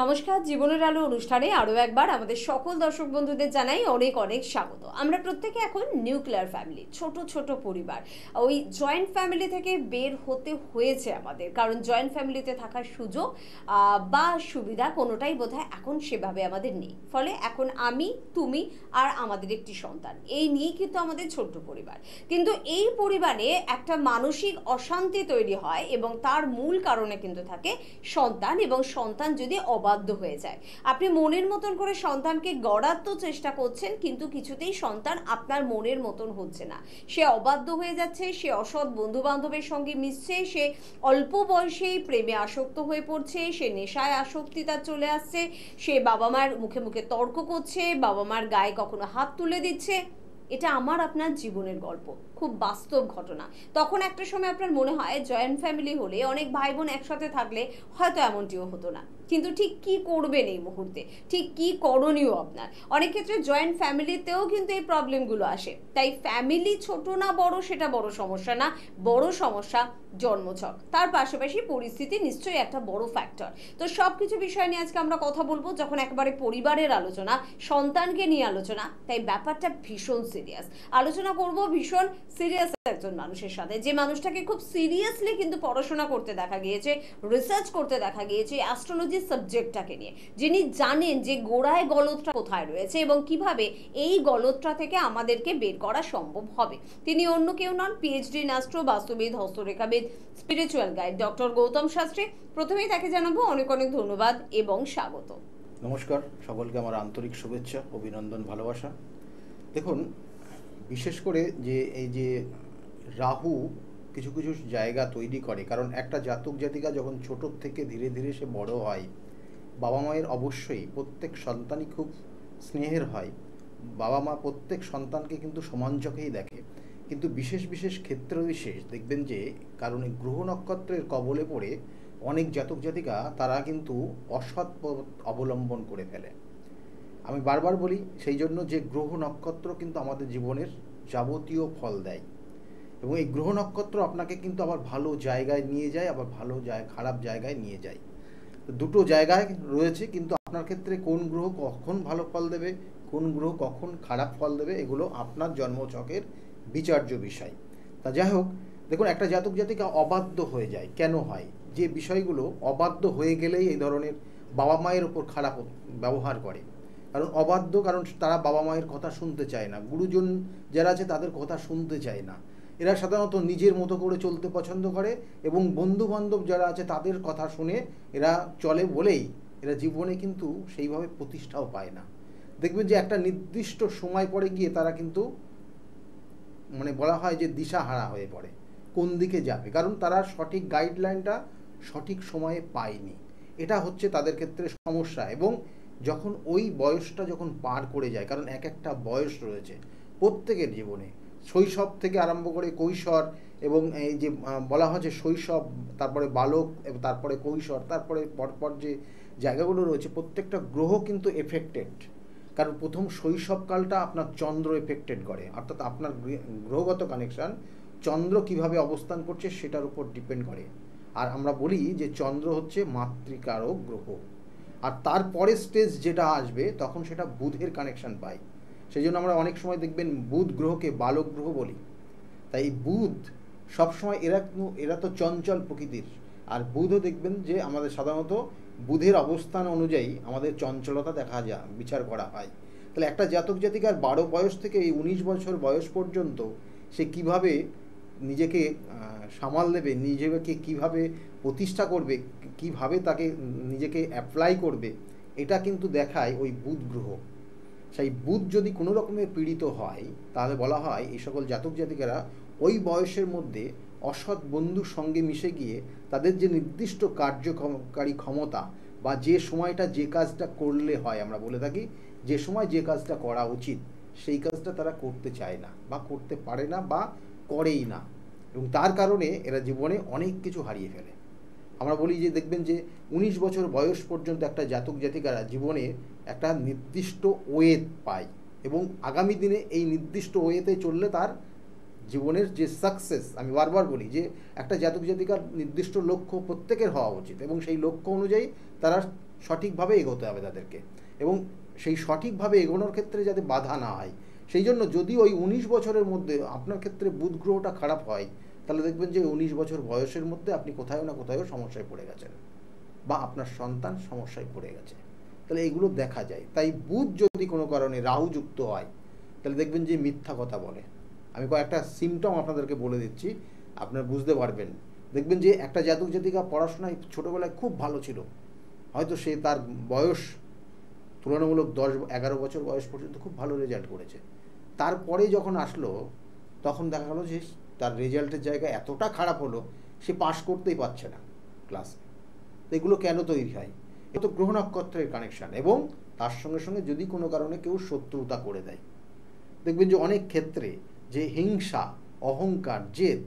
নমস্কার, জীবনের আলো অনুষ্ঠানে আরও একবার আমাদের সকল দর্শক বন্ধুদের জানাই অনেক অনেক স্বাগত। আমরা প্রত্যেকে এখন নিউক্লিয়ার ফ্যামিলি, ছোট ছোট পরিবার, ওই জয়েন্ট ফ্যামিলি থেকে বের হতে হয়েছে আমাদের, কারণ জয়েন্ট ফ্যামিলিতে থাকার সুযোগ বা সুবিধা কোনোটাই বোধহয় এখন সেভাবে আমাদের নেই। ফলে এখন আমি, তুমি আর আমাদের একটি সন্তান, এই নিয়েই কিন্তু আমাদের ছোট্ট পরিবার। কিন্তু এই পরিবারে একটা মানসিক অশান্তি তৈরি হয় এবং তার মূল কারণে কিন্তু থাকে সন্তান, এবং সন্তান যদি অবাধ্য হয়ে যায়। আপনি মনের মতন করে সন্তানকে গড়ার তো চেষ্টা করছেন, কিন্তু কিছুতেই সন্তান আপনার মনের মতন হচ্ছে না। সে অবাধ্য হয়ে যাচ্ছে, সে অসৎ বন্ধু বান্ধবের সঙ্গে মিশছে, সে অল্প বয়সেই প্রেমে আসক্ত হয়ে পড়ছে, সে নেশায় আসক্তি তার চলে আসছে, সে বাবা মার মুখে মুখে তর্ক করছে, বাবা মার গায়ে কখনো হাত তুলে দিচ্ছে। এটা আমার আপনার জীবনের গল্প, খুব বাস্তব ঘটনা। তখন একটা সময় আপনার মনে হয় জয়েন্ট ফ্যামিলি হলে, অনেক ভাই বোন একসাথে থাকলে হয়তো এমনটিও হতো না। কিন্তু ঠিক কি করবেন এই মুহূর্তে, ঠিক কি করণীয় আপনার? অনেক ক্ষেত্রে জয়েন্ট ফ্যামিলিতেও কিন্তু এই প্রবলেমগুলো আসে। তাই ফ্যামিলি ছোট না বড় সেটা বড় সমস্যা না, বড় সমস্যা জন্মছক, তার পাশাপাশি পরিস্থিতি নিশ্চয়ই একটা বড় ফ্যাক্টর। তো সব কিছু বিষয় নিয়ে আজকে আমরা কথা বলবো। যখন একেবারে পরিবারের আলোচনা, সন্তানকে নিয়ে আলোচনা, তাই ব্যাপারটা ভীষণ সিরিয়াস। আলোচনা করব ভীষণ সিরিয়াস একজন মানুষের সাথে, যে মানুষটাকে খুব সিরিয়াসলি কিন্তু পড়াশোনা করতে দেখা গিয়েছে, রিসার্চ করতে দেখা গিয়েছে অ্যাস্ট্রোলজি সাবজেক্টটাকে নিয়ে, যিনি জানেন যে গোড়ায় গলদটা কোথায় রয়েছে এবং কিভাবে এই গলদটা থেকে আমাদেরকে বের করা সম্ভব হবে। তিনি অন্য কেউ নন, পিএইচডি ইন অ্যাস্ট্রো, বাস্তুবিদ, হস্তরেখাবিদ, spiritual guide doctor Gautam Shastri. প্রথমেই তাকে জানাবো অনেক অনেক ধন্যবাদ এবং স্বাগত। নমস্কার, সকলকে আমার আন্তরিক শুভেচ্ছা, অভিনন্দন, ভালোবাসা। দেখুন, বিশেষ করে যে এই যে রাহু কিছু কিছু জায়গা তৈরি করে, কারণ একটা জাতক জাতিকা যখন ছোটোর থেকে ধীরে ধীরে সে বড় হয়, বাবা মায়ের অবশ্যই প্রত্যেক সন্তানই খুব স্নেহের হয়। বাবা মা প্রত্যেক সন্তানকে কিন্তু সমান চোখেই দেখে, কিন্তু বিশেষ বিশেষ ক্ষেত্র বিশেষ দেখবেন যে কারণ এই গ্রহ নক্ষত্রের কবলে পড়ে অনেক জাতক জাতিকা তারা কিন্তু অসৎ পথ অবলম্বন করে ফেলে। আমি বারবার বলি, সেই জন্য যে গ্রহ নক্ষত্র কিন্তু আমাদের জীবনের যাবতীয় ফল দেয়, এবং এই গ্রহ নক্ষত্র আপনাকে কিন্তু আবার ভালো জায়গায় নিয়ে যায়, আবার খারাপ জায়গায় নিয়ে যায়। দুটো জায়গায় রয়েছে, কিন্তু আপনার ক্ষেত্রে কোন গ্রহ কখন ভালো ফল দেবে, কোন গ্রহ কখন খারাপ ফল দেবে, এগুলো আপনার জন্মছকের বিচার্য বিষয়। তা যাই হোক, দেখুন, একটা জাতক জাতিকা অবাধ্য হয়ে যায় কেন হয়, যে বিষয়গুলো অবাধ্য হয়ে গেলেই এই ধরনের বাবা মায়ের ওপর খারাপ ব্যবহার করে। কারণ অবাধ্য, কারণ তারা বাবা মায়ের কথা শুনতে চায় না, গুরুজন যারা আছে তাদের কথা শুনতে চায় না। এরা সাধারণত নিজের মতো করে চলতে পছন্দ করে, এবং বন্ধু বান্ধব যারা আছে তাদের কথা শুনে এরা চলে বলেই এরা জীবনে কিন্তু সেইভাবে প্রতিষ্ঠাও পায় না। দেখবেন যে একটা নির্দিষ্ট সময় পরে গিয়ে তারা কিন্তু বলা হয় যে দিশাহারা হয়ে পড়ে, কোন দিকে যাবে, কারণ তারা সঠিক গাইডলাইনটা সঠিক সময়ে পায়নি। এটা হচ্ছে তাদের ক্ষেত্রে সমস্যা। এবং যখন ওই বয়সটা যখন পার করে যায়, কারণ এক একটা বয়স রয়েছে প্রত্যেকের জীবনে, শৈশব থেকে আরম্ভ করে কৈশোর, এবং এই যে বলা হয় যে শৈশব, তারপরে বালক, এবং তারপরে কৈশোর, তারপরে পরপর যে জায়গাগুলো রয়েছে, প্রত্যেকটা গ্রহ কিন্তু এফেক্টেড। কারণ প্রথম শৈশবকালটা আপনার চন্দ্র এফেক্টেড করে, অর্থাৎ আপনার গ্রহগত কানেকশান চন্দ্র কিভাবে অবস্থান করছে সেটার উপর ডিপেন্ড করে। আর আমরা বলি যে চন্দ্র হচ্ছে মাতৃকারক গ্রহ। আর তারপরে স্টেজ যেটা আসবে তখন সেটা বুধের কানেকশান পায়। সেই জন্য আমরা অনেক সময় দেখবেন বুধ গ্রহকে বালক গ্রহ বলি। তাই বুধ সবসময় এরা তো চঞ্চল প্রকৃতির, আর বুধও দেখবেন যে আমাদের সাধারণত বুধের অবস্থান অনুযায়ী আমাদের চঞ্চলতা দেখা যায়, বিচার করা হয়। তাহলে একটা জাতক জাতিকার 12 বয়স থেকে এই 19 বছর বয়স পর্যন্ত সে কিভাবে নিজেকে সামাল দেবে, নিজেকে কিভাবে প্রতিষ্ঠা করবে, কিভাবে তাকে নিজেকে অ্যাপ্লাই করবে, এটা কিন্তু দেখায় ওই বুধ গ্রহ। সেই বুধ যদি কোনো রকমের পীড়িত হয়, তাহলে বলা হয় এই সকল জাতক জাতিকারা ওই বয়সের মধ্যে অসৎ বন্ধুর সঙ্গে মিশে গিয়ে তাদের যে নির্দিষ্ট কার্যকারী ক্ষমতা, বা যে সময়টা যে কাজটা করলে হয়, আমরা বলে থাকি যে সময় যে কাজটা করা উচিত, সেই কাজটা তারা করতে চায় না, বা করতে পারে না, বা করেই না, এবং তার কারণে এরা জীবনে অনেক কিছু হারিয়ে ফেলে। আমরা বলি যে দেখবেন যে 19 বছর বয়স পর্যন্ত একটা জাতক জাতিকারা জীবনে একটা নির্দিষ্ট ওয়ে পায়, এবং আগামী দিনে এই নির্দিষ্ট ওয়েতে চললে তার জীবনের যে সাকসেস, আমি বারবার বলি যে একটা জাতক জাতিকার নির্দিষ্ট লক্ষ্য প্রত্যেকের হওয়া উচিত, এবং সেই লক্ষ্য অনুযায়ী তারা সঠিকভাবে এগোতে হবে তাদেরকে, এবং সেই সঠিকভাবে এগোনোর ক্ষেত্রে যাতে বাধা না হয় সেই জন্য যদি ওই 19 বছরের মধ্যে আপনার ক্ষেত্রে বুধ গ্রহটা খারাপ হয়, তাহলে দেখবেন যে 19 বছর বয়সের মধ্যে আপনি কোথাও না কোথাও সমস্যায় পড়ে গেছেন বা আপনার সন্তান সমস্যায় পড়ে গেছে। তাহলে এইগুলো দেখা যায়। তাই বুধ যদি কোনো কারণে রাহু যুক্ত হয় তাহলে দেখবেন যে মিথ্যা কথা বলে। আমি কয়েকটা সিমটম আপনাদেরকে বলে দিচ্ছি, আপনারা বুঝতে পারবেন। দেখবেন যে একটা জাতক জাতিকা পড়াশোনায় ছোটোবেলায় খুব ভালো ছিল, হয়তো সে তার বয়স তুলনামূলক 10-11 বছর বয়স পর্যন্ত খুব ভালো রেজাল্ট করেছে, তারপরে যখন আসলো তখন দেখা গেলো যে তার রেজাল্টের জায়গা এতটা খারাপ হলো সে পাশ করতেই পারছে না ক্লাস। এগুলো কেন তৈরি হয়? এ তো গ্রহ নক্ষত্রের কানেকশান, এবং তার সঙ্গে সঙ্গে যদি কোনো কারণে কেউ শত্রুতা করে দেয়, দেখবেন যে অনেক ক্ষেত্রে যে হিংসা, অহংকার, জেদ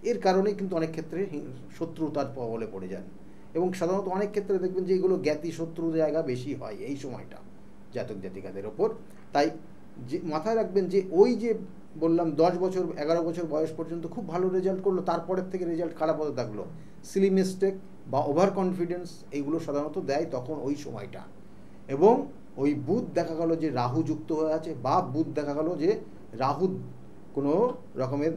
এর কারণে কিন্তু অনেক ক্ষেত্রে শত্রুতার কবলে পড়ে যান। এবং সাধারণত অনেক ক্ষেত্রে দেখবেন যে এগুলো জ্ঞাতি শত্রুর জায়গা বেশি হয় এই সময়টা জাতক জাতিকাদের ওপর। তাই যে মাথায় রাখবেন যে ওই যে বললাম 10 বছর 11 বছর বয়স পর্যন্ত খুব ভালো রেজাল্ট করলো, তারপরের থেকে রেজাল্ট খারাপ হতে থাকলো, সিলি মিস্টেক বা ওভার কনফিডেন্স এইগুলো সাধারণত দেয় তখন ওই সময়টা। এবং ওই বুধ দেখা গেল যে রাহু যুক্ত হয়ে আছে, বা বুধ দেখা গেল যে রাহু কোনো রকমের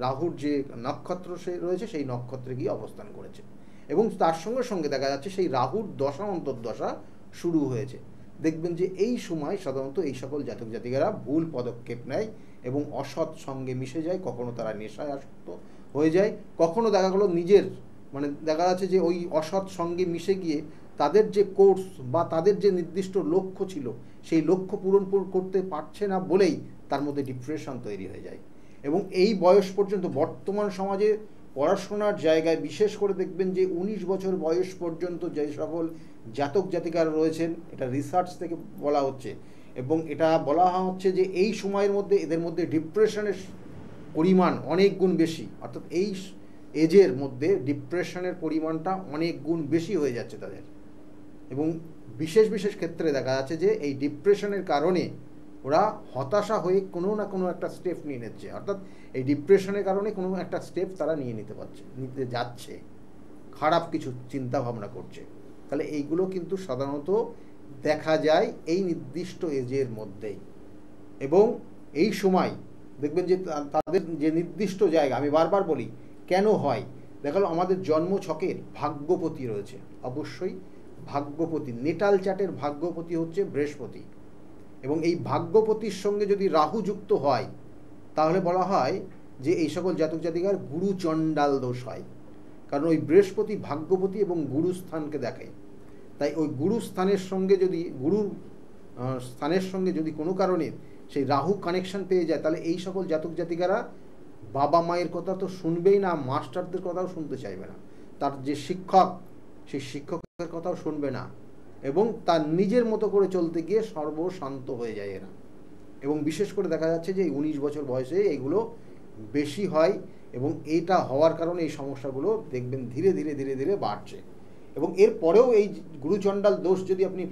রাহুর যে নক্ষত্র সে রয়েছে সেই নক্ষত্রে গিয়ে অবস্থান করেছে, এবং তার সঙ্গে সঙ্গে দেখা যাচ্ছে সেই রাহুর দশা অন্তর্দশা শুরু হয়েছে। দেখবেন যে এই সময় সাধারণত এই সকল জাতক জাতিকারা ভুল পদক্ষেপ নেয় এবং অসৎ সঙ্গে মিশে যায়, কখনো তারা নেশায় আসক্ত হয়ে যায়, কখনো দেখা গেলো নিজের মানে দেখা যাচ্ছে যে ওই অসৎ সঙ্গে মিশে গিয়ে তাদের যে কোর্স বা তাদের যে নির্দিষ্ট লক্ষ্য ছিল সেই লক্ষ্য পূরণ করতে পারছে না বলেই তার মধ্যে ডিপ্রেশন তৈরি হয়ে যায়। এবং এই বয়স পর্যন্ত বর্তমান সমাজে পড়াশোনার জায়গায় বিশেষ করে দেখবেন যে 19 বছর বয়স পর্যন্ত যে সকল জাতক জাতিকারা রয়েছেন, এটা রিসার্চ থেকে বলা হচ্ছে, এবং এটা বলা হচ্ছে যে এই সময়ের মধ্যে এদের মধ্যে ডিপ্রেশনের পরিমাণ অনেক গুণ বেশি, অর্থাৎ এই এজের মধ্যে ডিপ্রেশনের পরিমাণটা অনেক গুণ বেশি হয়ে যাচ্ছে তাদের। এবং বিশেষ বিশেষ ক্ষেত্রে দেখা যাচ্ছে যে এই ডিপ্রেশনের কারণে ওরা হতাশা হয়ে কোনো না কোনো একটা স্টেপ নিয়ে নিচ্ছে, অর্থাৎ এই ডিপ্রেশনের কারণে কোনো একটা স্টেপ তারা নিতে যাচ্ছে, খারাপ কিছু চিন্তা ভাবনা করছে। তাহলে এইগুলো কিন্তু সাধারণত দেখা যায় এই নির্দিষ্ট এজের মধ্যেই। এবং এই সময় দেখবেন যে তাদের যে নির্দিষ্ট জায়গা, আমি বারবার বলি কেন হয়, দেখালো আমাদের জন্ম ছকের ভাগ্যপতি রয়েছে, অবশ্যই ভাগ্যপতি নেটাল চার্টের ভাগ্যপতি হচ্ছে বৃহস্পতি, এবং এই ভাগ্যপতির সঙ্গে যদি রাহু যুক্ত হয় তাহলে বলা হয় যে এই সকল জাতক জাতিকার গুরু চণ্ডাল দোষ হয়, কারণ ওই বৃহস্পতি ভাগ্যপতি এবং গুরু স্থানকে দেখে। তাই ওই গুরু স্থানের সঙ্গে যদি স্থানের সঙ্গে যদি কোনো কারণে সেই রাহু কানেকশন পেয়ে যায় তাহলে এই সকল জাতক জাতিকারা বাবা মায়ের কথা তো শুনবেই না, মাস্টারদের কথাও শুনতে চাইবে না, তার যে শিক্ষক সেই শিক্ষকের কথাও শুনবে না, এবং তার নিজের মতো করে চলতে গিয়ে সর্বশান্ত হয়ে যায় এরা। এবং বিশেষ করে দেখা যাচ্ছে যে 19 বছর বয়সে এইগুলো বেশি হয়, এবং এটা হওয়ার কারণে এই সমস্যাগুলো দেখবেন ধীরে ধীরে ধীরে ধীরে বাড়ছে। এবং এরপরেও এই গুরুচণ্ডাল দোষ যদি আপনি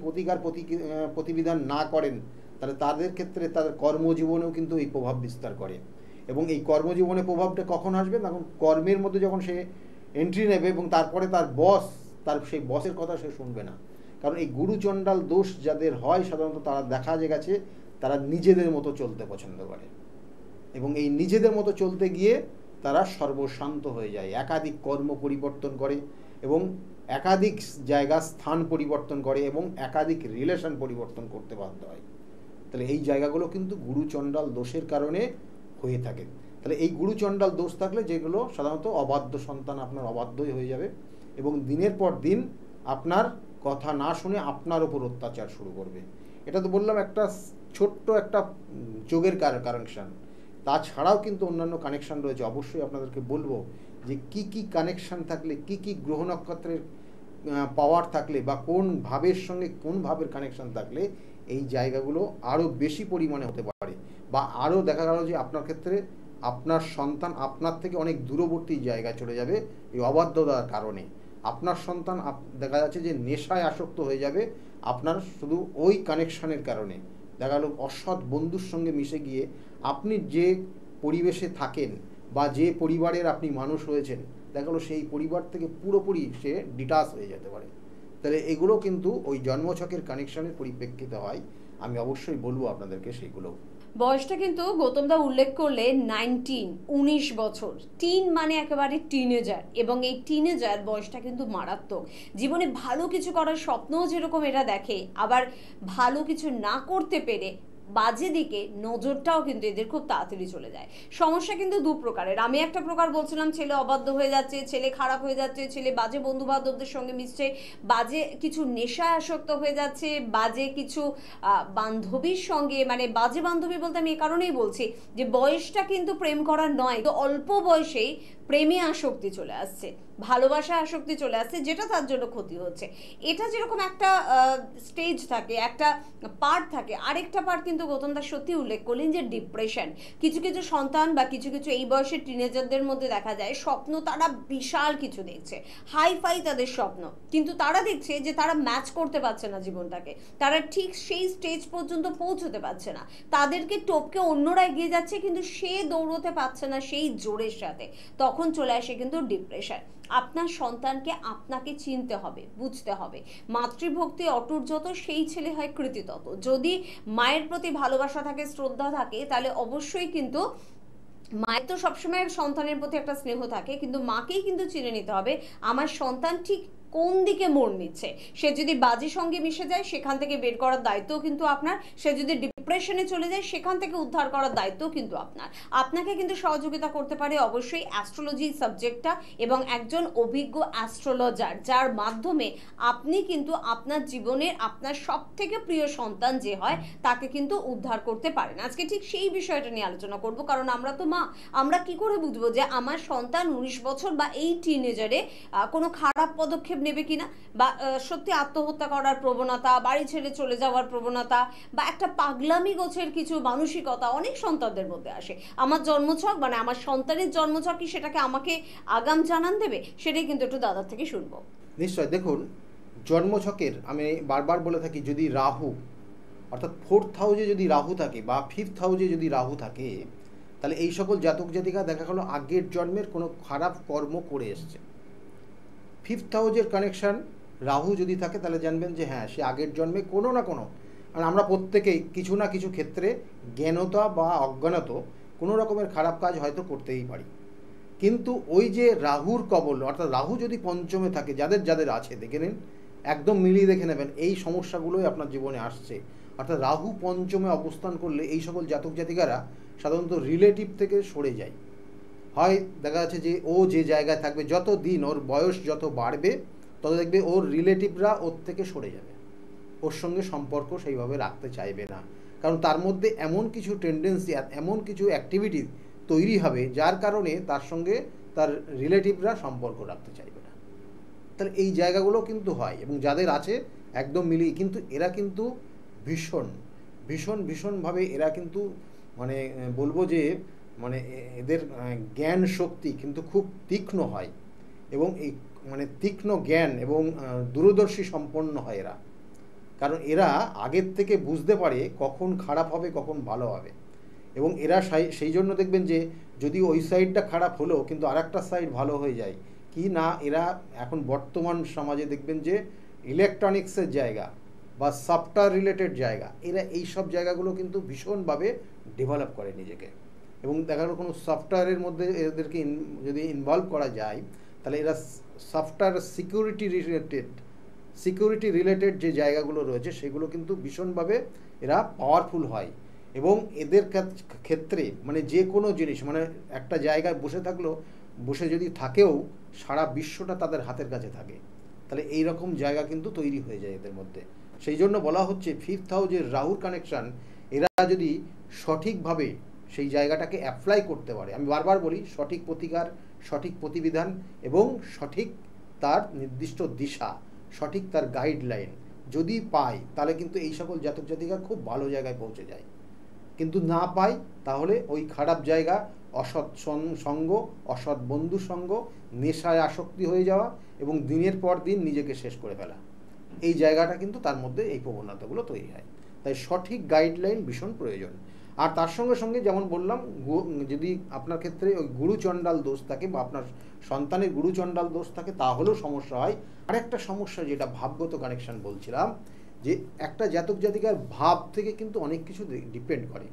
প্রতিবিধান না করেন তাহলে তাদের ক্ষেত্রে তাদের কর্মজীবনেও কিন্তু এই প্রভাব বিস্তার করে। এবং এই কর্মজীবনে প্রভাবটা কখন আসবে, তখন কর্মের মধ্যে যখন সে এন্ট্রি নেবে এবং তারপরে তার সেই বসের কথা সে শুনবে না। কারণ এই গুরুচণ্ডাল দোষ যাদের হয় সাধারণত তারা দেখা গেছে তারা নিজেদের মতো চলতে পছন্দ করে, এবং এই নিজেদের মতো চলতে গিয়ে তারা সর্বশান্ত হয়ে যায়, একাধিক কর্ম পরিবর্তন করে এবং একাধিক জায়গা স্থান পরিবর্তন করে এবং একাধিক রিলেশন পরিবর্তন করতে বাধ্য হয়। তাহলে এই জায়গাগুলো কিন্তু গুরুচণ্ডাল দোষের কারণে হয়ে থাকে। তাহলে এই গুরুচণ্ডাল দোষ থাকলে যেগুলো সাধারণত অবাধ্য সন্তান আপনার অবাধ্যই হয়ে যাবে, এবং দিনের পর দিন আপনার কথা না শুনে আপনার ওপর অত্যাচার শুরু করবে। এটা তো বললাম একটা ছোট্ট একটা যোগের কানেকশান, তাছাড়াও কিন্তু অন্যান্য কানেকশান রয়েছে। অবশ্যই আপনাদেরকে বলবো যে কি কি কানেকশান থাকলে, কি কি গ্রহ নক্ষত্রের পাওয়ার থাকলে বা কোন ভাবের সঙ্গে কোন ভাবের কানেকশান থাকলে এই জায়গাগুলো আরও বেশি পরিমাণে হতে পারে, বা আরও দেখা গেল যে আপনার ক্ষেত্রে আপনার সন্তান আপনার থেকে অনেক দূরবর্তী জায়গায় চলে যাবে এই অবাধ্যতার কারণে। আপনার সন্তান দেখা যাচ্ছে যে নেশায় আসক্ত হয়ে যাবে আপনার শুধু ওই কানেকশানের কারণে। দেখা গেল অসৎ বন্ধুর সঙ্গে মিশে গিয়ে আপনি যে পরিবেশে থাকেন বা যে পরিবারের আপনি মানুষ হয়েছেন, দেখা গেলো সেই পরিবার থেকে পুরোপুরি সে ডিটাচ হয়ে যেতে পারে। তাহলে এগুলো কিন্তু ওই জন্মছকের কানেকশনের পরিপ্রেক্ষিতে হয়। আমি অবশ্যই বলবো আপনাদেরকে সেইগুলো। বয়সটা কিন্তু গৌতম দা উল্লেখ করলে 19 বছর। টিন মানে একেবারে টিনেজার, এবং এই টিনেজার বয়সটা কিন্তু মারাত্মক। জীবনে ভালো কিছু করার স্বপ্নও যেরকম এরা দেখে, আবার ভালো কিছু না করতে পেরে বাজে দিকে নজরটাও কিন্তু এদের খুব তাড়াতাড়ি চলে যায়। সমস্যা কিন্তু দু প্রকারের। আমি একটা প্রকার বলছিলাম, ছেলে অবাধ্য হয়ে যাচ্ছে, ছেলে খারাপ হয়ে যাচ্ছে, ছেলে বাজে বন্ধু বান্ধবদের সঙ্গে মিশছে, বাজে কিছু নেশা আসক্ত হয়ে যাচ্ছে, বাজে কিছু বান্ধবীর সঙ্গে, মানে বাজে বান্ধবী বলতে আমি এ কারণেই বলছি যে বয়সটা কিন্তু প্রেম করার নয়, তো অল্প বয়সেই প্রেমে আসক্তি চলে আসছে, ভালোবাসা আসক্তি চলে আসছে, যেটা তার জন্য ক্ষতি হচ্ছে। এটা যেরকম একটা স্টেজ থাকে, একটা পার্ট থাকে, আরেকটা পার্ট কিন্তু গৌতম দাস সত্যি উল্লেখ করলেন যে ডিপ্রেশন। কিছু কিছু সন্তান বা কিছু কিছু এই বয়সের টিনেজারদের মধ্যে দেখা যায় স্বপ্ন তারা বিশাল কিছু দেখছে, হাই ফাই তাদের স্বপ্ন, কিন্তু তারা দেখছে যে তারা ম্যাচ করতে পারছে না জীবনটাকে, তারা ঠিক সেই স্টেজ পর্যন্ত পৌঁছতে পারছে না, তাদেরকে টপকে অন্যরা এগিয়ে যাচ্ছে কিন্তু সে দৌড়তে পারছে না সেই জোরের সাথে। তখন চলে আসে কিন্তু ডিপ্রেশন। আপনার সন্তানকে আপনাকে চিনতে হবে, বুঝতে হবে। মাতৃভক্তি অটুট যত, সেই ছেলে হয় কৃতি তত। যদি মায়ের প্রতি ভালোবাসা থাকে, শ্রদ্ধা থাকে, তাহলে অবশ্যই কিন্তু মায়ের তো সবসময় সন্তানের প্রতি একটা স্নেহ থাকে, কিন্তু মাকেই কিন্তু চিনে নিতে হবে আমার সন্তান ঠিক কোন দিকে মোড় নিচ্ছে। সে যদি বাজে সঙ্গে মিশে যায়, সেখান থেকে বের করার দায়িত্বও কিন্তু আপনার। সে যদি ডিপ্রেশনে চলে যায়, সেখান থেকে উদ্ধার করার দায়িত্বও কিন্তু আপনার। আপনাকে কিন্তু সহযোগিতা করতে পারে অবশ্যই অ্যাস্ট্রোলজি সাবজেক্টটা, এবং একজন অভিজ্ঞ অ্যাস্ট্রোলজার, যার মাধ্যমে আপনি কিন্তু আপনার জীবনের আপনার সব থেকে প্রিয় সন্তান যে হয় তাকে কিন্তু উদ্ধার করতে পারেন। আজকে ঠিক সেই বিষয়টা নিয়ে আলোচনা করব, কারণ আমরা তো মা, আমরা কি করে বুঝবো যে আমার সন্তান 19 বছর বা এই টিনেজারে কোনো খারাপ পদক্ষেপ নেবে কিনা, বা সত্যি আত্মহত্যা করার প্রবণতা, বাড়ি ছেড়ে চলে যাওয়ার প্রবণতা, বা একটা পাগলামি গোছের কিছু মানসিকতা অনেক সন্তানদের মধ্যে আসে। আমার জন্মছক, মানে আমার সন্তানের জন্মছক কি সেটাকে আমাকে আগাম জানান দেবে? সেটাই কিন্তু একটু দাদার থেকে শুনবো। নিশ্চয়। দেখুন, জন্মছকের আমি বারবার বলে থাকি, যদি রাহু অর্থাৎ 4th হাউসে যদি রাহু থাকে বা 5th হাউসে যদি রাহু থাকে, তাহলে এই সকল জাতক জাতিকা দেখা গেলো আগের জন্মের কোনো খারাপ কর্ম করে এসছে। 5th হাউসের কানেকশান রাহু যদি থাকে, তাহলে জানবেন যে হ্যাঁ, সে আগের জন্মে কোনো না কোনো, আর আমরা প্রত্যেকেই কিছু না কিছু ক্ষেত্রে জ্ঞানতা বা অজ্ঞানত কোনো রকমের খারাপ কাজ হয়তো করতেই পারি। কিন্তু ওই যে রাহুর কবল, অর্থাৎ রাহু যদি পঞ্চমে থাকে, যাদের যাদের আছে দেখে নিন, একদম মিলিয়ে দেখে নেবেন এই সমস্যাগুলোই আপনার জীবনে আসছে। অর্থাৎ রাহু পঞ্চমে অবস্থান করলে এই সকল জাতক জাতিকারা সাধারণত রিলেটিভ থেকে সরে যায়। হয় দেখা যাচ্ছে যে ও যে জায়গায় থাকবে, যত দিন ওর বয়স যত বাড়বে, তত দেখবে ওর রিলেটিভরা ওর থেকে সরে যাবে, ওর সঙ্গে সম্পর্ক সেইভাবে রাখতে চাইবে না, কারণ তার মধ্যে এমন কিছু টেন্ডেন্সি আর এমন কিছু অ্যাক্টিভিটি তৈরি হবে যার কারণে তার সঙ্গে তার রিলেটিভরা সম্পর্ক রাখতে চাইবে না। তাহলে এই জায়গাগুলো কিন্তু হয়, এবং যাদের আছে একদম মিলিয়ে, কিন্তু এরা কিন্তু ভীষণ ভীষণ ভীষণভাবে এরা কিন্তু মানে বলবো যে মানে এদের জ্ঞান শক্তি কিন্তু খুব তীক্ষ্ণ হয়, এবং এই মানে তীক্ষ্ণ জ্ঞান এবং দূরদর্শী সম্পন্ন হয় এরা। কারণ এরা আগের থেকে বুঝতে পারে কখন খারাপ হবে কখন ভালো হবে, এবং এরা সেই জন্য দেখবেন যে যদি ওই সাইডটা খারাপ হলো কিন্তু আর একটা সাইড ভালো হয়ে যায় কি না। এরা এখন বর্তমান সমাজে দেখবেন যে ইলেকট্রনিক্সের জায়গা বা সফটওয়্যার রিলেটেড জায়গা, এরা এই সব জায়গাগুলো কিন্তু ভীষণভাবে ডেভেলপ করে নিজেকে, এবং দেখা গেলো কোনো সফটওয়্যারের মধ্যে এদেরকে যদি ইনভলভ করা যায়, তাহলে এরা সফটওয়্যার সিকিউরিটি রিলেটেড যে জায়গাগুলো রয়েছে সেগুলো কিন্তু ভীষণভাবে এরা পাওয়ারফুল হয়। এবং এদের ক্ষেত্রে মানে যে কোনো জিনিস, মানে একটা জায়গায় বসে যদি থাকেও সারা বিশ্বটা তাদের হাতের কাছে থাকে, তাহলে এই রকম জায়গা কিন্তু তৈরি হয়ে যায় এদের মধ্যে। সেই জন্য বলা হচ্ছে 5th হাউসের রাহুর কানেকশান, এরা যদি সঠিকভাবে সেই জায়গাটাকে অ্যাপ্লাই করতে পারে, আমি বারবার বলি সঠিক প্রতিকার, সঠিক প্রতিবিধান এবং সঠিক তার নির্দিষ্ট দিশা, সঠিক তার গাইডলাইন যদি পায়, তাহলে কিন্তু এই সকল জাতক জাতিকা খুব ভালো জায়গায় পৌঁছে যায়। কিন্তু না পায়, তাহলে ওই খারাপ জায়গা, অসৎ সঙ্গ, অসৎ বন্ধু সঙ্গ, নেশায় আসক্তি হয়ে যাওয়া এবং দিনের পর দিন নিজেকে শেষ করে ফেলা, এই জায়গাটা কিন্তু তার মধ্যে এই প্রবণতাগুলো তৈরি হয়। তাই সঠিক গাইডলাইন ভীষণ প্রয়োজন। আর তার সঙ্গে সঙ্গে যেমন বললাম, যদি আপনার ক্ষেত্রে ওই গুরুচণ্ডাল দোষ থাকে বা আপনার সন্তানের গুরুচণ্ডাল দোষ থাকে তাহলেও সমস্যা হয়। আরেকটা সমস্যা যেটা ভাবগত কানেকশন বলছিলাম, যে একটা জাতক জাতিকার ভাব থেকে কিন্তু অনেক কিছু ডিপেন্ড করে।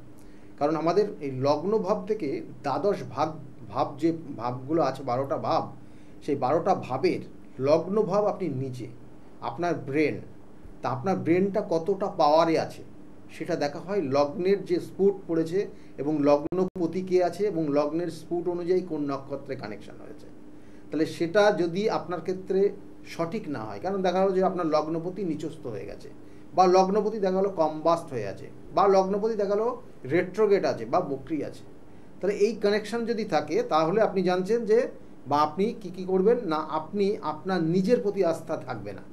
কারণ আমাদের এই লগ্ন ভাব থেকে দ্বাদশ ভাব যে ভাবগুলো আছে, 12টা ভাব, সেই 12টা ভাবের লগ্ন ভাব আপনি নিজে, আপনার ব্রেন, তা আপনার ব্রেনটা কতটা পাওয়ারে আছে সেটা দেখা হয় লগ্নের যে স্পুট পড়েছে এবং লগ্নপতি কে আছে এবং লগ্নের স্পুট অনুযায়ী কোন নক্ষত্রে কানেকশন হয়েছে। তাহলে সেটা যদি আপনার ক্ষেত্রে সঠিক না হয়, কারণ দেখা গেলো যে আপনার লগ্নপতি নিচস্থ হয়ে গেছে, বা লগ্নপতি দেখা গেলো কম্বাস্ট হয়ে আছে, বা লগ্নপতি দেখা গেলো রেট্রোগেট আছে বা বক্রি আছে, তাহলে এই কানেকশন যদি থাকে তাহলে আপনি জানছেন যে, বা আপনি কি করবেন না, আপনি আপনার নিজের প্রতি আস্থা থাকবে না,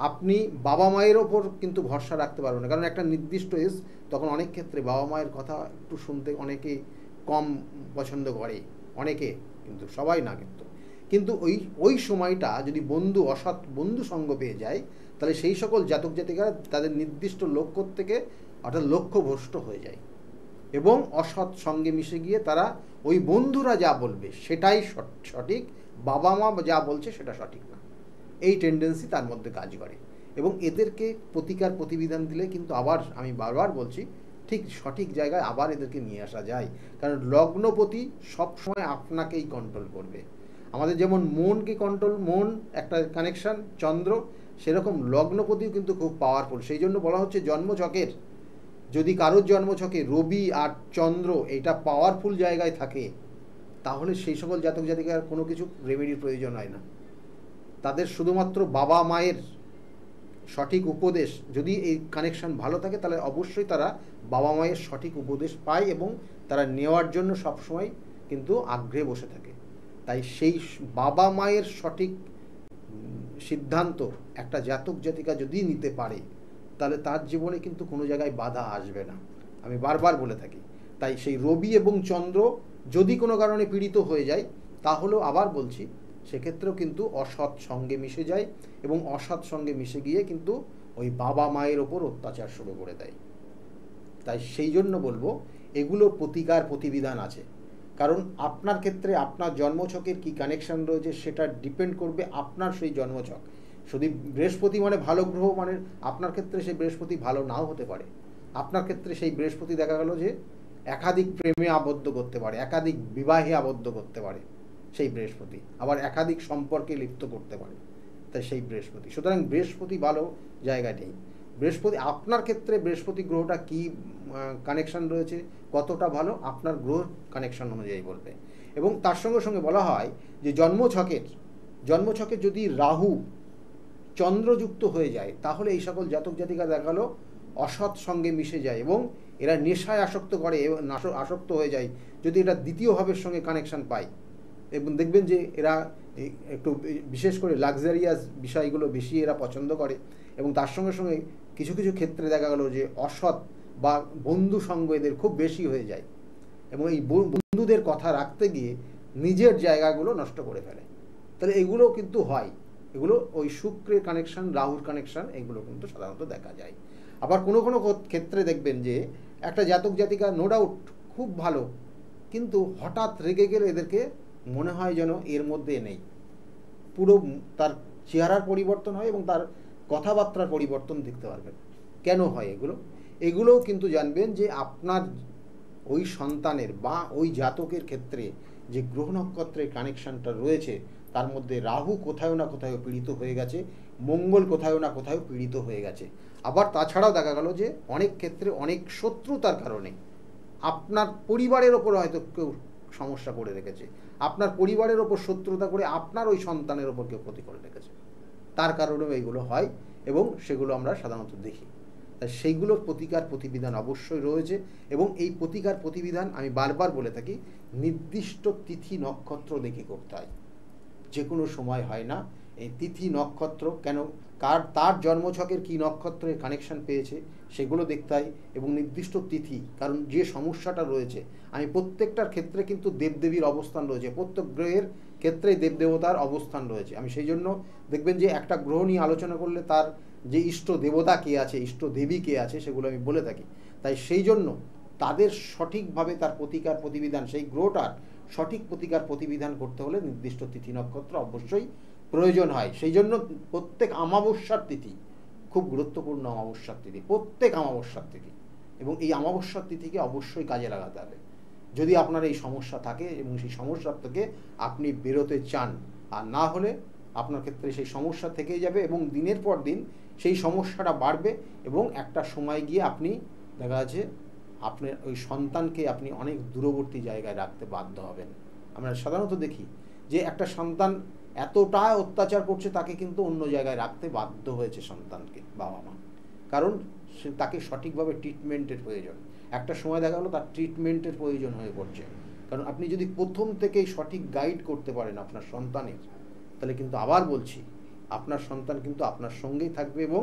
আপনি বাবা মায়ের ওপর কিন্তু ভরসা রাখতে পারবেন না। কারণ একটা নির্দিষ্ট এজ, তখন অনেক ক্ষেত্রে বাবা মায়ের কথা একটু শুনতে অনেকেই কম পছন্দ করে, অনেকে, কিন্তু সবাই না। কিন্তু ওই সময়টা যদি অসৎ বন্ধু সঙ্গ পেয়ে যায়, তাহলে সেই সকল জাতক জাতিকারা তাদের নির্দিষ্ট লক্ষ্য থেকে অর্থাৎ লক্ষ্যভ্রষ্ট হয়ে যায় এবং অসৎ সঙ্গে মিশে গিয়ে তারা ওই বন্ধুরা যা বলবে সেটাই সঠিক, বাবা মা যা বলছে সেটা সঠিক না, এই টেন্ডেন্সি তার মধ্যে কাজ করে। এবং এদেরকে প্রতিকার প্রতিবিধান দিলে কিন্তু আবার আমি বারবার বলছি, ঠিক সঠিক জায়গায় আবার এদেরকে নিয়ে আসা যায়। কারণ লগ্নপতি সবসময় আপনাকেই কন্ট্রোল করবে। আমাদের যেমন মনকে কন্ট্রোল, মন একটা কানেকশন চন্দ্র, সেরকম লগ্নপতিও কিন্তু খুব পাওয়ারফুল। সেই জন্য বলা হচ্ছে জন্মছকের, যদি কারোর জন্মছকে রবি আর চন্দ্র এটা পাওয়ারফুল জায়গায় থাকে, তাহলে সেই সকল জাতক জাতিকার কোনো কিছু রেমেডির প্রয়োজন হয় না। তাদের শুধুমাত্র বাবা মায়ের সঠিক উপদেশ, যদি এই কানেকশন ভালো থাকে তাহলে অবশ্যই তারা বাবা মায়ের সঠিক উপদেশ পায় এবং তারা নেওয়ার জন্য সবসময় কিন্তু আগ্রহে বসে থাকে। তাই সেই বাবা মায়ের সঠিক সিদ্ধান্ত একটা জাতক জাতিকা যদি নিতে পারে, তাহলে তার জীবনে কিন্তু কোনো জায়গায় বাধা আসবে না, আমি বারবার বলে থাকি। তাই সেই রবি এবং চন্দ্র যদি কোনো কারণে পীড়িত হয়ে যায়, তাহলেও আবার বলছি সেক্ষেত্রেও কিন্তু অসৎ সঙ্গে মিশে যায় এবং অসৎ সঙ্গে মিশে গিয়ে কিন্তু ওই বাবা মায়ের ওপর অত্যাচার শুরু করে দেয়। তাই সেই জন্য বলবো এগুলোর প্রতিকার প্রতিবিধান আছে। কারণ আপনার ক্ষেত্রে আপনার জন্মছকের কি কানেকশন রয়েছে সেটা ডিপেন্ড করবে আপনার সেই জন্মছক। যদি বৃহস্পতি মানে ভালো গ্রহ, মানে আপনার ক্ষেত্রে সেই বৃহস্পতি ভালো নাও হতে পারে। আপনার ক্ষেত্রে সেই বৃহস্পতি দেখা গেল যে একাধিক প্রেমে আবদ্ধ করতে পারে, একাধিক বিবাহে আবদ্ধ করতে পারে সেই বৃহস্পতি, আবার একাধিক সম্পর্কে লিপ্ত করতে পারে তাই সেই বৃহস্পতি। সুতরাং বৃহস্পতি ভালো জায়গায় নেই। বৃহস্পতি আপনার ক্ষেত্রে বৃহস্পতি গ্রহটা কি কানেকশন রয়েছে, কতটা ভালো, আপনার গ্রহ কানেকশন অনুযায়ী বলবে। এবং তার সঙ্গে সঙ্গে বলা হয় যে জন্মছকের যদি রাহু চন্দ্রযুক্ত হয়ে যায়, তাহলে এই সকল জাতক জাতিকা দেখালো অসৎ সঙ্গে মিশে যায় এবং এরা নেশায় আসক্ত করে, আসক্ত হয়ে যায় যদি এটা দ্বিতীয় ভাবের সঙ্গে কানেকশন পায়। এবং দেখবেন যে এরা একটু বিশেষ করে লাক্সারিয়াস বিষয়গুলো বেশি এরা পছন্দ করে এবং তার সঙ্গে সঙ্গে কিছু কিছু ক্ষেত্রে দেখা গেল যে অসৎ বা বন্ধু সঙ্গ এদের খুব বেশি হয়ে যায় এবং এই বন্ধুদের কথা রাখতে গিয়ে নিজের জায়গাগুলো নষ্ট করে ফেলে। তাহলে এগুলো কিন্তু হয়, এগুলো ওই শুক্রের কানেকশন, রাহুর কানেকশন, এগুলো কিন্তু সাধারণত দেখা যায়। আবার কোনো কোনো ক্ষেত্রে দেখবেন যে একটা জাতক জাতিকা নো ডাউট খুব ভালো, কিন্তু হঠাৎ রেগে গেলে এদেরকে মনে হয় যেন এর মধ্যে নেই, পুরো তার চেহারার পরিবর্তন হয় এবং তার কথাবার্তার পরিবর্তন দেখতে পারবেন। কেন হয় এগুলোও কিন্তু জানবেন যে আপনার ওই সন্তানের বা ওই জাতকের ক্ষেত্রে যে গ্রহ নক্ষত্রের কানেকশনটা রয়েছে তার মধ্যে রাহু কোথাও না কোথাও পীড়িত হয়ে গেছে, মঙ্গল কোথাও না কোথাও পীড়িত হয়ে গেছে। আবার তাছাড়াও দেখা গেল যে অনেক ক্ষেত্রে অনেক শত্রুতার কারণে আপনার পরিবারের ওপর হয়তো কেউ সমস্যা করে রেখেছে, আপনার পরিবারের ওপর শত্রুতা করে আপনার ওই সন্তানের ওপর কেউ ক্ষতি করে রেখেছে, তার কারণেও এইগুলো হয় এবং সেগুলো আমরা সাধারণত দেখি। তাই সেইগুলোর প্রতিকার প্রতিবিধান অবশ্যই রয়েছে এবং এই প্রতিকার প্রতিবিধান আমি বারবার বলে থাকি নির্দিষ্ট তিথি নক্ষত্র দেখে করতে হয়, যে কোনো সময় হয় না। এই তিথি নক্ষত্র কেন, তার জন্মছকের কি নক্ষত্রের কানেকশন পেয়েছে সেগুলো দেখতে হয় এবং নির্দিষ্ট তিথি, কারণ যে সমস্যাটা রয়েছে আমি প্রত্যেকটার ক্ষেত্রে কিন্তু দেবদেবীর অবস্থান রয়েছে, প্রত্যেক গ্রহের ক্ষেত্রেই দেবদেবতার অবস্থান রয়েছে। আমি সেই জন্য দেখবেন যে একটা গ্রহ নিয়ে আলোচনা করলে তার যে ইষ্ট দেবতা কে আছে, ইষ্ট দেবী কে আছে, সেগুলো আমি বলে থাকি। তাই সেই জন্য তাদের সঠিকভাবে তার প্রতিকার প্রতিবিধান, সেই গ্রহটার সঠিক প্রতিকার প্রতিবিধান করতে হলে নির্দিষ্ট তিথি নক্ষত্র অবশ্যই প্রয়োজন হয়। সেই জন্য প্রত্যেক অমাবস্যার তিথি খুব গুরুত্বপূর্ণ, অমাবস্যার তিথি, প্রত্যেক অমাবস্যার তিথি, এবং এই অমাবস্যার তিথিকে অবশ্যই কাজে লাগাতে হবে যদি আপনার এই সমস্যা থাকে এবং সেই সমস্যার থেকে আপনি বেরোতে চান। আর না হলে আপনার ক্ষেত্রে সেই সমস্যা থেকেই যাবে এবং দিনের পর দিন সেই সমস্যাটা বাড়বে এবং একটা সময় গিয়ে আপনি দেখা যাচ্ছে আপনার ওই সন্তানকে আপনি অনেক দূরবর্তী জায়গায় রাখতে বাধ্য হবেন। আমরা সাধারণত দেখি যে একটা সন্তান এতটা অত্যাচার করছে তাকে কিন্তু অন্য জায়গায় রাখতে বাধ্য হয়েছে সন্তানকে বাবা মা, কারণ সে তাকে সঠিকভাবে ট্রিটমেন্টের প্রয়োজন। একটা সময় দেখা গেলো তার ট্রিটমেন্টের প্রয়োজন হয়ে পড়ছে, কারণ আপনি যদি প্রথম থেকেই সঠিক গাইড করতে পারেন আপনার সন্তানের, তাহলে কিন্তু আবার বলছি আপনার সন্তান কিন্তু আপনার সঙ্গেই থাকবে এবং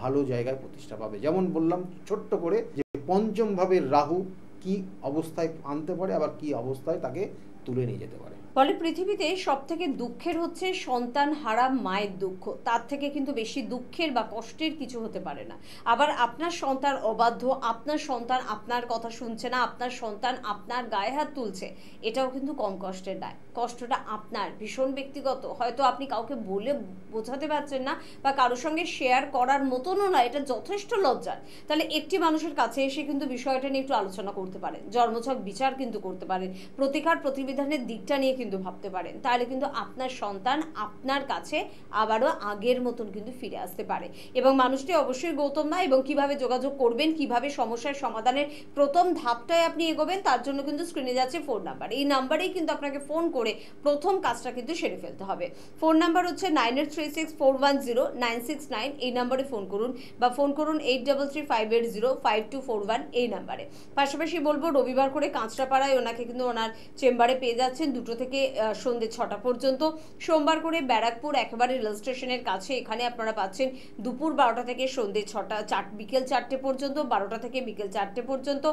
ভালো জায়গায় প্রতিষ্ঠা পাবে। যেমন বললাম ছোট্ট করে যে পঞ্চম ভাবের রাহু কি অবস্থায় আনতে পারে, আবার কি অবস্থায় তাকে তুলে নিয়ে যেতে পারে। বলে পৃথিবীতে সব থেকে দুঃখের হচ্ছে সন্তান হারা মায়ের দুঃখ, তার থেকে কিন্তু বেশি দুঃখের বা কষ্টের কিছু হতে পারে না। আবার আপনার সন্তান অবাধ্য, আপনার সন্তান আপনার কথা শুনছে না, আপনার সন্তান আপনার গায়ে হাত তুলছে, এটাও কিন্তু কম কষ্টের নয়। কষ্টটা আপনার, ভীষণ ব্যক্তিগত, হয়তো আপনি কাউকে বলে বোঝাতে পারছেন না বা কারোর সঙ্গে শেয়ার করার মতনও না, এটা যথেষ্ট লজ্জার। তাহলে একটি মানুষের কাছে এসে কিন্তু বিষয়টা নিয়ে একটু আলোচনা করতে পারেন, জন্মছক বিচার কিন্তু করতে পারেন, প্রতিকার প্রতিবিধানের দিকটা নিয়ে কিন্তু ভাবতে পারেন, তাহলে কিন্তু আপনার সন্তান আপনার কাছে আবারও আগের মতন কিন্তু ফিরে আসতে পারে। এবং মানুষটি অবশ্যই গৌতম না, এবং কিভাবে যোগাযোগ করবেন, কিভাবে সমস্যার সমাধানের প্রথম ধাপটায় আপনি এগোবেন, তার জন্য কিন্তু স্ক্রিনে যাচ্ছে ফোন নাম্বার। এই নাম্বারেই কিন্তু আপনাকে ফোন করে প্রথম কাজটা কিন্তু সেরে ফেলতে হবে। ফোন নাম্বার হচ্ছে 9836410969, এই নাম্বারে ফোন করুন, বা ফোন করুন 8335805241 এই নাম্বারে। পাশাপাশি বলবো রবিবার করে কাঁচরাপাড়ায় ওনাকে কিন্তু ওনার চেম্বারে পেয়ে যাচ্ছেন 2টো থেকে সন্ধ্যে 6টা পর্যন্ত। সোমবার করে ব্যারাকপুর একেবারে রেল স্টেশনের কাছে, এখানে আপনারা পাচ্ছেন দুপুর 12টা থেকে সন্ধ্যে 6টা, বিকেল 4টে পর্যন্ত, 12টা থেকে বিকেল 4টে পর্যন্ত।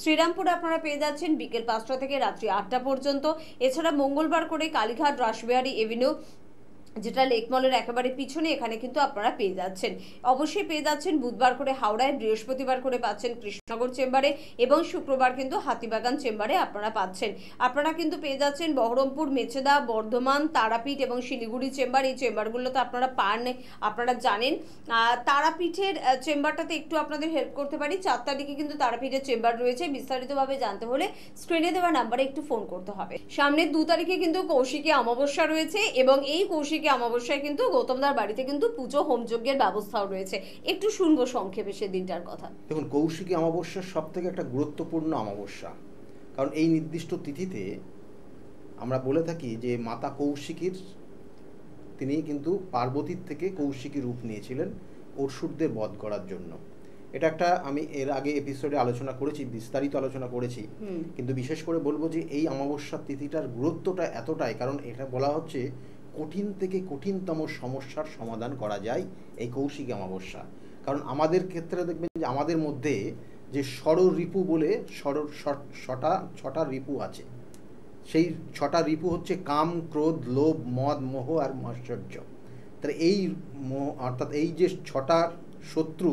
শ্রীরামপুরে আপনারা পেয়ে যাচ্ছেন বিকেল 5টা থেকে রাত্রি 8টা পর্যন্ত। এছাড়া মঙ্গলবার করে কালীঘাট রাসবিহারী এভিনিউ, যেটা লেক মলের একেবারে পিছনে, এখানে কিন্তু আপনারা পেয়ে যাচ্ছেন। অবশ্যই পেয়ে যাচ্ছেন বুধবার করে হাওড়ায়, বৃহস্পতিবার করে পাচ্ছেন কৃষ্ণনগর চেম্বারে, এবং শুক্রবার কিন্তু হাতিবাগান চেম্বারে আপনারা পাচ্ছেন। আপনারা কিন্তু পেয়ে যাচ্ছেন বহরমপুর, মেচেদা, বর্ধমান, তারাপীঠ এবং শিলিগুড়ি চেম্বার। এই চেম্বারগুলোতে আপনারা পান, আপনারা জানেন। তারাপীঠের চেম্বারটাতে একটু আপনাদের হেল্প করতে পারি, 4 তারিখে কিন্তু তারাপীঠের চেম্বার রয়েছে। বিস্তারিতভাবে জানতে হলে স্ক্রিনে দেওয়া নাম্বারে একটু ফোন করতে হবে। সামনের 2 তারিখে কিন্তু কৌশিকী অমাবস্যা রয়েছে, এবং এই কৌশিকী অমাবস্যায় কিন্তু গৌতমদার বাড়িতে কিন্তু পুজো হোমযজ্ঞের ব্যবস্থাও রয়েছে। একটু শুনবো সংক্ষেপে সে দিনটার কথা। দেখুন, কৌশিকী অমাবস্যা সব থেকে একটা গুরুত্বপূর্ণ অমাবস্যা, কারণ এই নির্দিষ্ট তিথিতে আমরা বলে থাকি যে মাতা কৌশিকীর, তিনি কিন্তু পার্বতীর থেকে কৌশিকী রূপ নিয়েছিলেন অসুরদের বধ করার জন্য। এটা একটা আমি এর আগে এপিসোডে আলোচনা করেছি, বিস্তারিত আলোচনা করেছি, কিন্তু বিশেষ করে বলবো যে এই অমাবস্যার তিথিটার গুরুত্বটা এতটাই, কারণ এটা বলা হচ্ছে কঠিন থেকে কঠিনতম সমস্যার সমাধান করা যায় এই কৌশিকী অমাবস্যা। কারণ আমাদের ক্ষেত্রে দেখবেন যে আমাদের মধ্যে যে ষড়ঋপু বলে ছটা ঋপু আছে, সেই 6টা ঋপু হচ্ছে কাম, ক্রোধ, লোভ, মদ, মোহ আর মাৎসর্য। তাহলে এই অর্থাৎ এই যে 6টা শত্রু,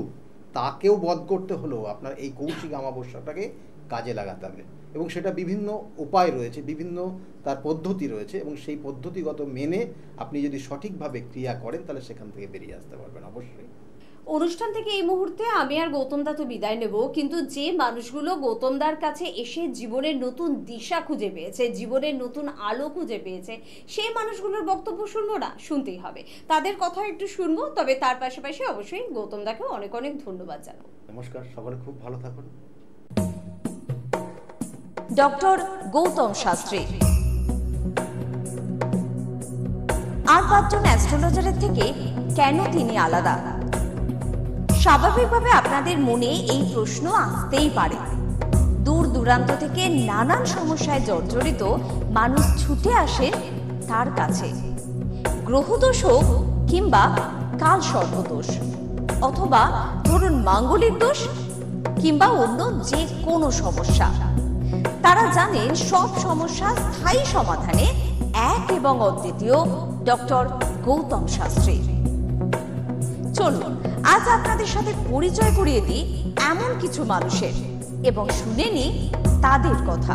তাকেও বধ করতে হলেও আপনার এই কৌশিকী অমাবস্যাটাকে কাজে লাগাতে হবে, এবং সেটা বিভিন্ন উপায় রয়েছে, বিভিন্ন তার পদ্ধতি রয়েছে, এবং সেই পদ্ধতিগত মেনে আপনি যদি সঠিকভাবে ক্রিয়া করেন তাহলে সেখান থেকে বেরিয়ে আসতে পারবেন অবশ্যই। অনুষ্ঠান থেকে এই মুহূর্তে আমি আর গৌতমদা তো বিদায় নেব, কিন্তু যে মানুষগুলো গৌতমদার কাছে এসে জীবনের নতুন দিশা খুঁজে পেয়েছে, জীবনের নতুন আলো খুঁজে পেয়েছে, সেই মানুষগুলোর বক্তব্য শুনবো না? শুনতেই হবে, তাদের কথা একটু শুনবো। তবে তার পাশাপাশি অবশ্যই গৌতমদাকেও অনেক অনেক ধন্যবাদ জানাবো। নমস্কার, সকলে খুব ভালো থাকুন। ডক্টর গৌতম শাস্ত্রী আর 5জন অ্যাস্ট্রোলজারের থেকে কেন তিনি আলাদা? স্বাভাবিকভাবে আপনাদের মনে এই প্রশ্ন আসতেই পারে। দূর দূরান্ত থেকে নানান সমস্যায় জর্জরিত মানুষ ছুটে আসে তার কাছে। গ্রহদোষ হোক কিংবা কাল সর্পদোষ, অথবা ধরুন মাঙ্গলিক দোষ, কিংবা অন্য যে কোনো সমস্যা, তারা জানেন সব সমস্যা স্থায়ী সমাধানে এক এবং অদ্বিতীয় ডক্টর গৌতম শাস্ত্রী। চলুন আজ আপনাদের সাথে পরিচয় করিয়ে দিই এমন কিছু মানুষের এবং শুনে নিই তাদের কথা।